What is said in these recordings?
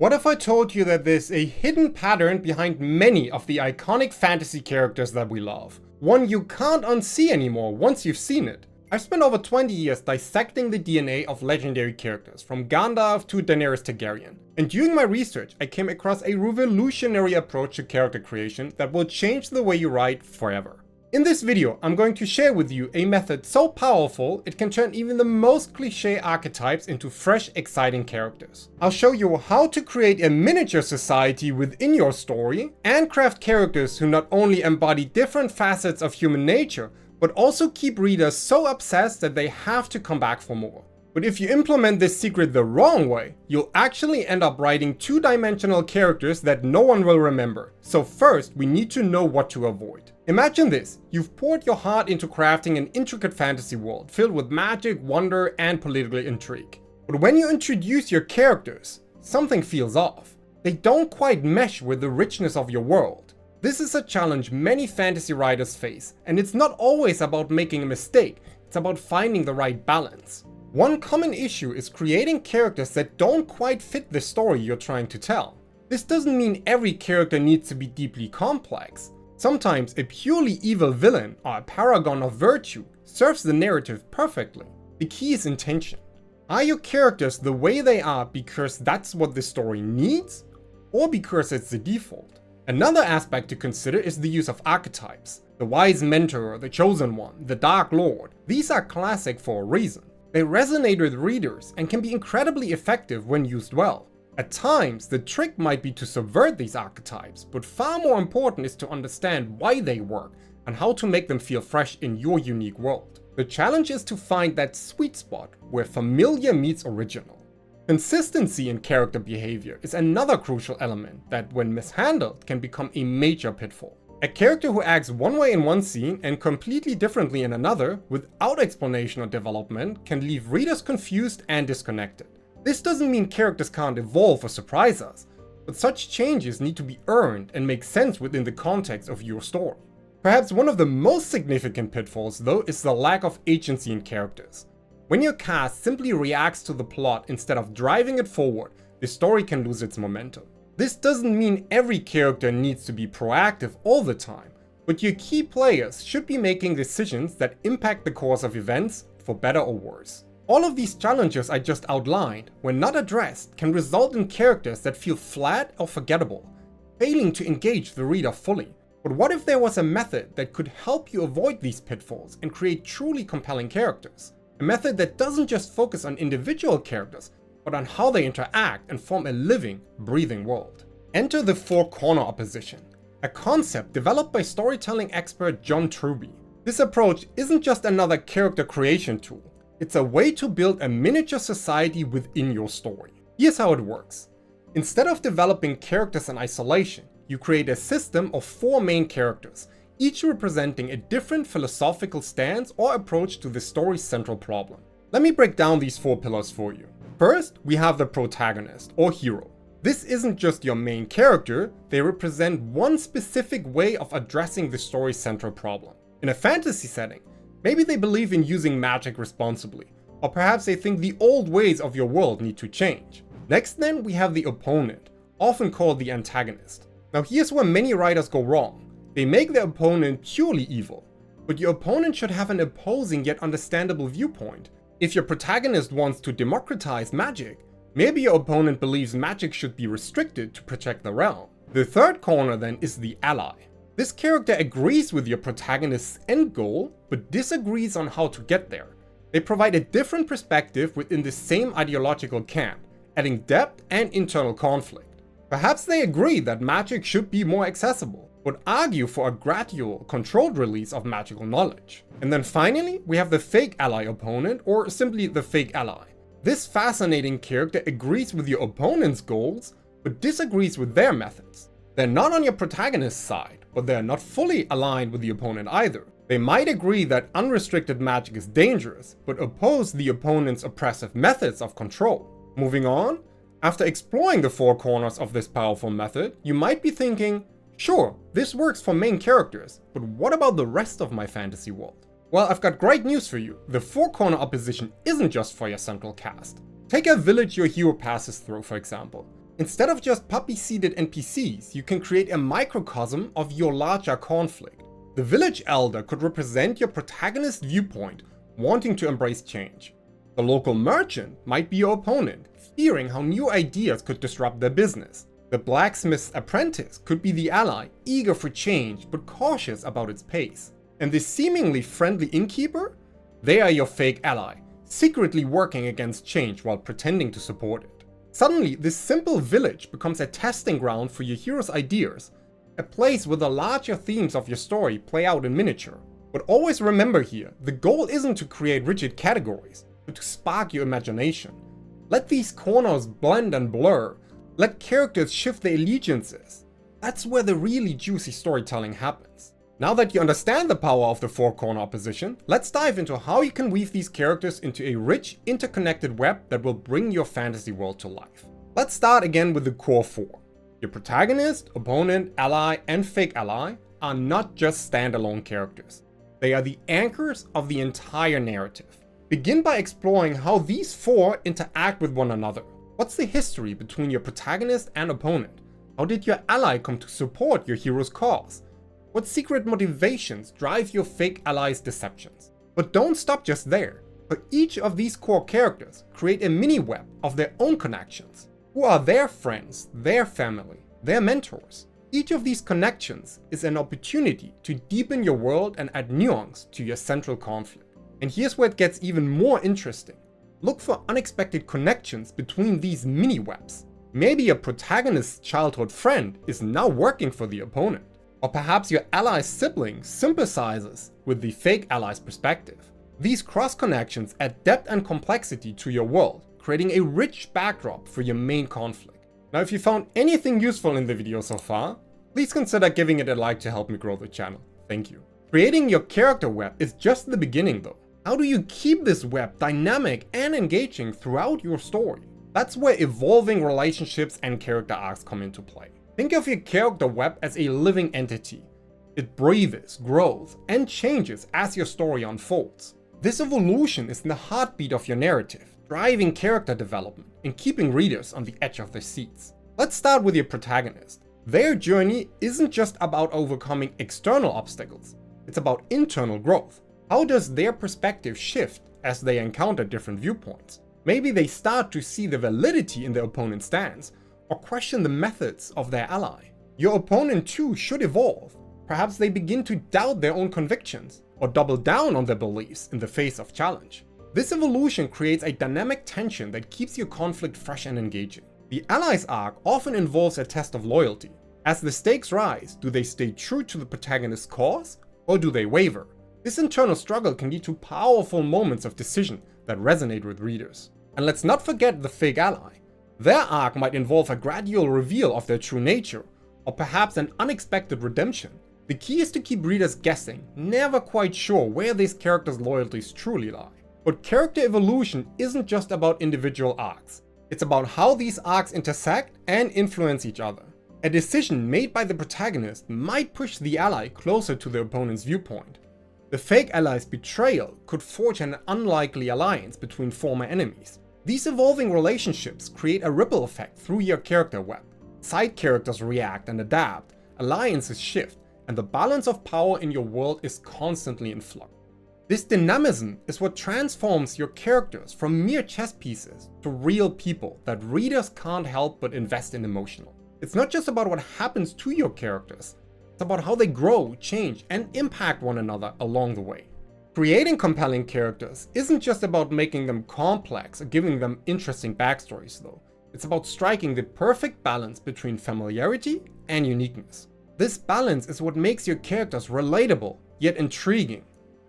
What if I told you that there's a hidden pattern behind many of the iconic fantasy characters that we love? One you can't unsee anymore once you've seen it. I've spent over 20 years dissecting the DNA of legendary characters, from Gandalf to Daenerys Targaryen. And during my research, I came across a revolutionary approach to character creation that will change the way you write forever. In this video, I'm going to share with you a method so powerful it can turn even the most cliché archetypes into fresh, exciting characters. I'll show you how to create a miniature society within your story and craft characters who not only embody different facets of human nature, but also keep readers so obsessed that they have to come back for more. But if you implement this secret the wrong way, you'll actually end up writing two-dimensional characters that no one will remember. So first, we need to know what to avoid. Imagine this: you've poured your heart into crafting an intricate fantasy world filled with magic, wonder, and political intrigue. But when you introduce your characters, something feels off. They don't quite mesh with the richness of your world. This is a challenge many fantasy writers face, and it's not always about making a mistake, it's about finding the right balance. One common issue is creating characters that don't quite fit the story you're trying to tell. This doesn't mean every character needs to be deeply complex. Sometimes a purely evil villain or a paragon of virtue serves the narrative perfectly. The key is intention. Are your characters the way they are because that's what the story needs, or because it's the default? Another aspect to consider is the use of archetypes. The wise mentor, the chosen one, the dark lord. These are classic for a reason. They resonate with readers and can be incredibly effective when used well. At times, the trick might be to subvert these archetypes, but far more important is to understand why they work and how to make them feel fresh in your unique world. The challenge is to find that sweet spot where familiar meets original. Consistency in character behavior is another crucial element that, when mishandled, can become a major pitfall. A character who acts one way in one scene and completely differently in another, without explanation or development, can leave readers confused and disconnected. This doesn't mean characters can't evolve or surprise us, but such changes need to be earned and make sense within the context of your story. Perhaps one of the most significant pitfalls, though, is the lack of agency in characters. When your cast simply reacts to the plot instead of driving it forward, the story can lose its momentum. This doesn't mean every character needs to be proactive all the time, but your key players should be making decisions that impact the course of events, for better or worse. All of these challenges I just outlined, when not addressed, can result in characters that feel flat or forgettable, failing to engage the reader fully. But what if there was a method that could help you avoid these pitfalls and create truly compelling characters? A method that doesn't just focus on individual characters, but on how they interact and form a living, breathing world. Enter the four-corner opposition, a concept developed by storytelling expert John Truby. This approach isn't just another character creation tool, it's a way to build a miniature society within your story. Here's how it works. Instead of developing characters in isolation, you create a system of four main characters, each representing a different philosophical stance or approach to the story's central problem. Let me break down these four pillars for you. First, we have the protagonist, or hero. This isn't just your main character, they represent one specific way of addressing the story's central problem. In a fantasy setting, maybe they believe in using magic responsibly, or perhaps they think the old ways of your world need to change. Next then, we have the opponent, often called the antagonist. Now here's where many writers go wrong. They make their opponent purely evil, but your opponent should have an opposing yet understandable viewpoint. If your protagonist wants to democratize magic, maybe your opponent believes magic should be restricted to protect the realm. The third corner then is the ally. This character agrees with your protagonist's end goal, but disagrees on how to get there. They provide a different perspective within the same ideological camp, adding depth and internal conflict. Perhaps they agree that magic should be more accessible, but argue for a gradual, controlled release of magical knowledge. And then finally, we have the fake ally opponent, or simply the fake ally. This fascinating character agrees with your opponent's goals, but disagrees with their methods. They're not on your protagonist's side, but they're not fully aligned with the opponent either. They might agree that unrestricted magic is dangerous, but oppose the opponent's oppressive methods of control. Moving on, after exploring the four corners of this powerful method, you might be thinking, sure, this works for main characters, but what about the rest of my fantasy world? Well, I've got great news for you. The four-corner opposition isn't just for your central cast. Take a village your hero passes through, for example. Instead of just poppy-seeded NPCs, you can create a microcosm of your larger conflict. The village elder could represent your protagonist's viewpoint, wanting to embrace change. The local merchant might be your opponent, fearing how new ideas could disrupt their business. The blacksmith's apprentice could be the ally, eager for change but cautious about its pace. And the seemingly friendly innkeeper? They are your fake ally, secretly working against change while pretending to support it. Suddenly, this simple village becomes a testing ground for your hero's ideas, a place where the larger themes of your story play out in miniature. But always remember here, the goal isn't to create rigid categories, but to spark your imagination. Let these corners blend and blur. Let characters shift their allegiances. That's where the really juicy storytelling happens. Now that you understand the power of the four-corner opposition, let's dive into how you can weave these characters into a rich, interconnected web that will bring your fantasy world to life. Let's start again with the core four. Your protagonist, opponent, ally, and fake ally are not just standalone characters. They are the anchors of the entire narrative. Begin by exploring how these four interact with one another. What's the history between your protagonist and opponent? How did your ally come to support your hero's cause? What secret motivations drive your fake ally's deceptions? But don't stop just there. For each of these core characters, create a mini-web of their own connections. Who are their friends, their family, their mentors? Each of these connections is an opportunity to deepen your world and add nuance to your central conflict. And here's where it gets even more interesting. Look for unexpected connections between these mini-webs. Maybe your protagonist's childhood friend is now working for the opponent. Or perhaps your ally's sibling sympathizes with the fake ally's perspective. These cross-connections add depth and complexity to your world, creating a rich backdrop for your main conflict. Now, if you found anything useful in the video so far, please consider giving it a like to help me grow the channel. Thank you. Creating your character web is just the beginning though. How do you keep this web dynamic and engaging throughout your story? That's where evolving relationships and character arcs come into play. Think of your character web as a living entity. It breathes, grows, and changes as your story unfolds. This evolution is the heartbeat of your narrative, driving character development and keeping readers on the edge of their seats. Let's start with your protagonist. Their journey isn't just about overcoming external obstacles, it's about internal growth. How does their perspective shift as they encounter different viewpoints? Maybe they start to see the validity in their opponent's stance, or question the methods of their ally. Your opponent too should evolve. Perhaps they begin to doubt their own convictions, or double down on their beliefs in the face of challenge. This evolution creates a dynamic tension that keeps your conflict fresh and engaging. The ally's arc often involves a test of loyalty. As the stakes rise, do they stay true to the protagonist's cause, or do they waver? This internal struggle can lead to powerful moments of decision that resonate with readers. And let's not forget the fake ally. Their arc might involve a gradual reveal of their true nature, or perhaps an unexpected redemption. The key is to keep readers guessing, never quite sure where these characters' loyalties truly lie. But character evolution isn't just about individual arcs. It's about how these arcs intersect and influence each other. A decision made by the protagonist might push the ally closer to the opponent's viewpoint. The fake ally's betrayal could forge an unlikely alliance between former enemies. These evolving relationships create a ripple effect through your character web. Side characters react and adapt, alliances shift, and the balance of power in your world is constantly in flux. This dynamism is what transforms your characters from mere chess pieces to real people that readers can't help but invest in emotionally. It's not just about what happens to your characters, it's about how they grow, change, and impact one another along the way. Creating compelling characters isn't just about making them complex or giving them interesting backstories though. It's about striking the perfect balance between familiarity and uniqueness. This balance is what makes your characters relatable, yet intriguing,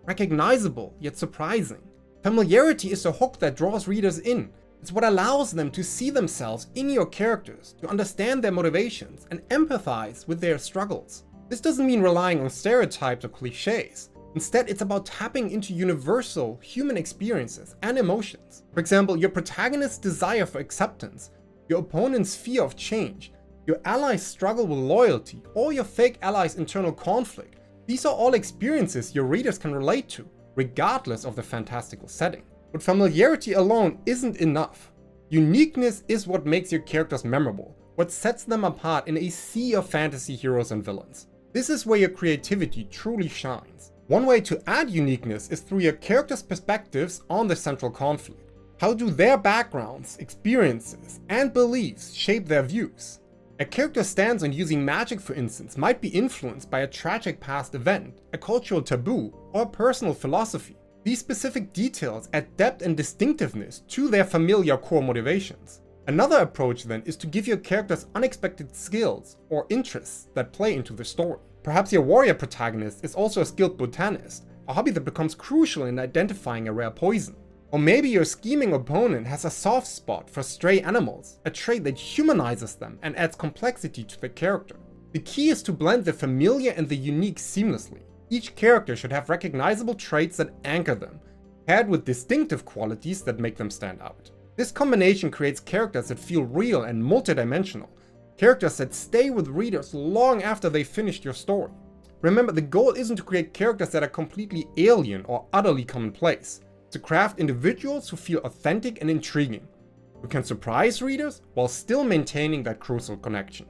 recognizable, yet surprising. Familiarity is the hook that draws readers in. It's what allows them to see themselves in your characters, to understand their motivations, and empathize with their struggles. This doesn't mean relying on stereotypes or cliches. Instead, it's about tapping into universal human experiences and emotions. For example, your protagonist's desire for acceptance, your opponent's fear of change, your ally's struggle with loyalty, or your fake ally's internal conflict. These are all experiences your readers can relate to, regardless of the fantastical setting. But familiarity alone isn't enough. Uniqueness is what makes your characters memorable, what sets them apart in a sea of fantasy heroes and villains. This is where your creativity truly shines. One way to add uniqueness is through your characters' perspectives on the central conflict. How do their backgrounds, experiences, and beliefs shape their views? A character's stance on using magic, for instance, might be influenced by a tragic past event, a cultural taboo, or a personal philosophy. These specific details add depth and distinctiveness to their familiar core motivations. Another approach then is to give your characters unexpected skills or interests that play into the story. Perhaps your warrior protagonist is also a skilled botanist, a hobby that becomes crucial in identifying a rare poison. Or maybe your scheming opponent has a soft spot for stray animals, a trait that humanizes them and adds complexity to the character. The key is to blend the familiar and the unique seamlessly. Each character should have recognizable traits that anchor them, paired with distinctive qualities that make them stand out. This combination creates characters that feel real and multidimensional, characters that stay with readers long after they've finished your story. Remember, the goal isn't to create characters that are completely alien or utterly commonplace. To craft individuals who feel authentic and intriguing, who can surprise readers while still maintaining that crucial connection.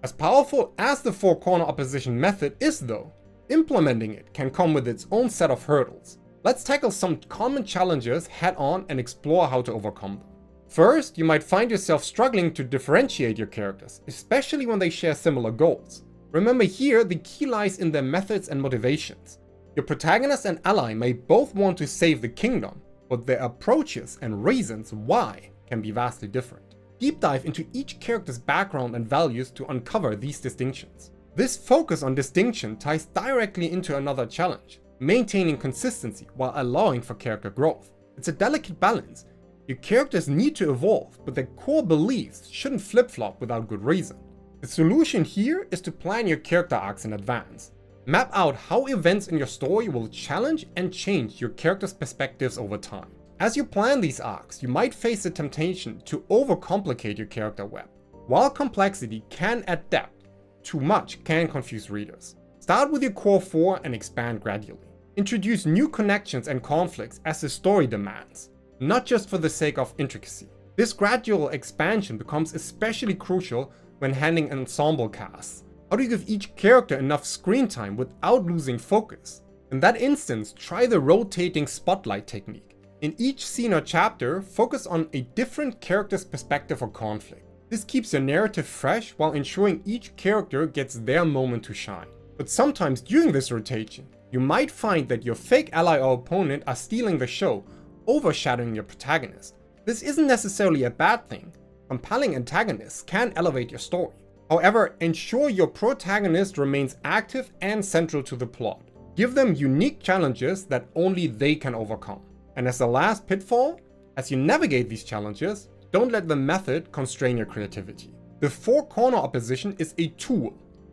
As powerful as the four-corner opposition method is though, implementing it can come with its own set of hurdles. Let's tackle some common challenges head on and explore how to overcome them. First, you might find yourself struggling to differentiate your characters, especially when they share similar goals. Remember here, the key lies in their methods and motivations. Your protagonist and ally may both want to save the kingdom, but their approaches and reasons why can be vastly different. Deep dive into each character's background and values to uncover these distinctions. This focus on distinction ties directly into another challenge, maintaining consistency while allowing for character growth. It's a delicate balance. Your characters need to evolve, but their core beliefs shouldn't flip-flop without good reason. The solution here is to plan your character arcs in advance. Map out how events in your story will challenge and change your characters' perspectives over time. As you plan these arcs, you might face the temptation to overcomplicate your character web. While complexity can add depth, too much can confuse readers. Start with your core 4 and expand gradually. Introduce new connections and conflicts as the story demands, not just for the sake of intricacy. This gradual expansion becomes especially crucial when handling ensemble casts. How do you give each character enough screen time without losing focus? In that instance, try the rotating spotlight technique. In each scene or chapter, focus on a different character's perspective or conflict. This keeps your narrative fresh while ensuring each character gets their moment to shine. But sometimes during this rotation, you might find that your fake ally or opponent are stealing the show, overshadowing your protagonist. This isn't necessarily a bad thing. Compelling antagonists can elevate your story. However, ensure your protagonist remains active and central to the plot. Give them unique challenges that only they can overcome. And as the last pitfall, as you navigate these challenges, don't let the method constrain your creativity. The four-corner opposition is a tool,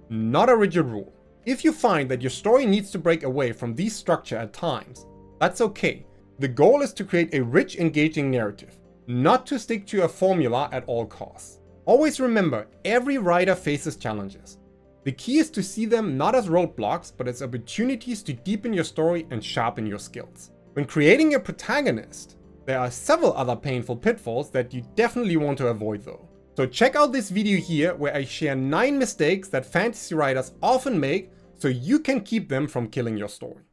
not a rigid rule. If you find that your story needs to break away from this structure at times, that's okay. The goal is to create a rich, engaging narrative, not to stick to a formula at all costs. Always remember, every writer faces challenges. The key is to see them not as roadblocks, but as opportunities to deepen your story and sharpen your skills. When creating your protagonist, there are several other painful pitfalls that you definitely want to avoid though. So check out this video here where I share 9 mistakes that fantasy writers often make so you can keep them from killing your story.